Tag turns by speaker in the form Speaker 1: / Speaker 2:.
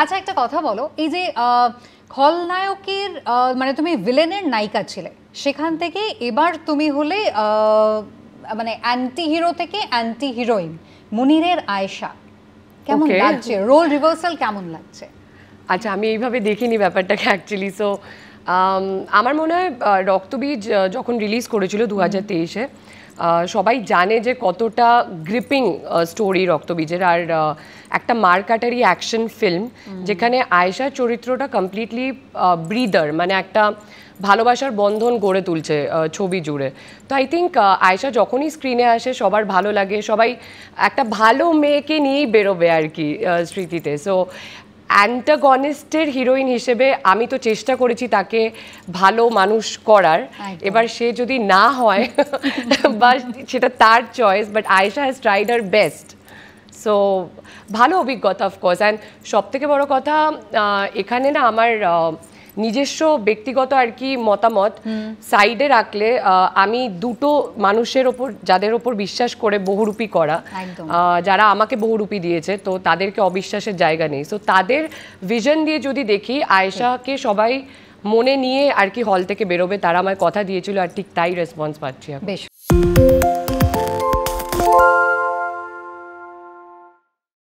Speaker 1: আচ্ছা একটা কথা বলো, এই যে খলনায়কের মানে তুমি ভিলেনের নায়িকা ছিলে, সেখান থেকে এবার তুমি হলে মানে অ্যান্টি হিরো থেকে অ্যান্টি হিরোইন, মুনিরের আয়েশা, কেমন লাগছে? রোল রিভার্সাল কেমন লাগছে?
Speaker 2: আচ্ছা, আমি এইভাবে দেখিনি ব্যাপারটাকে অ্যাকচুয়ালি। সো আমার মনে হয় রক্তবীজ যখন রিলিজ করেছিল 2023-এ, সবাই জানে যে কতটা গ্রিপিং স্টোরি রক্তবীজের, আর একটা মারকাটারি অ্যাকশন ফিল্ম যেখানে আয়েশার চরিত্রটা কমপ্লিটলি ব্রিদার, মানে একটা ভালোবাসার বন্ধন গড়ে তুলছে ছবি জুড়ে। তো আই থিঙ্ক আয়েশা যখনই স্ক্রিনে আসে সবার ভালো লাগে, সবাই একটা ভালো মেয়েকে নিয়েই বেরোবে আর কি স্মৃতিতে। সো অ্যান্টাগনিস্টের হিরোইন হিসেবে আমি তো চেষ্টা করেছি তাকে ভালো মানুষ করার, এবার সে যদি না হয় বা সেটা তার choice, but Ayesha has tried her best. So ভালো অভিজ্ঞতা অফকোর্স। অ্যান্ড সবথেকে বড় কথা, এখানে না আমার নিজস্ব ব্যক্তিগত আর কি মতামত সাইডে রাখলে, আমি দুটো মানুষের ওপর, যাদের ওপর বিশ্বাস করে বহুরূপী করা, যারা আমাকে বহুরূপী দিয়েছে, তো তাদেরকে অবিশ্বাসের জায়গা নেই। সো তাদের ভিশন দিয়ে যদি দেখি, আয়েশাকে সবাই মনে নিয়ে আর কি হল থেকে বেরোবে, তারা আমায় কথা দিয়েছিল, আর ঠিক তাই রেসপন্স পাচ্ছি।
Speaker 1: বেশ।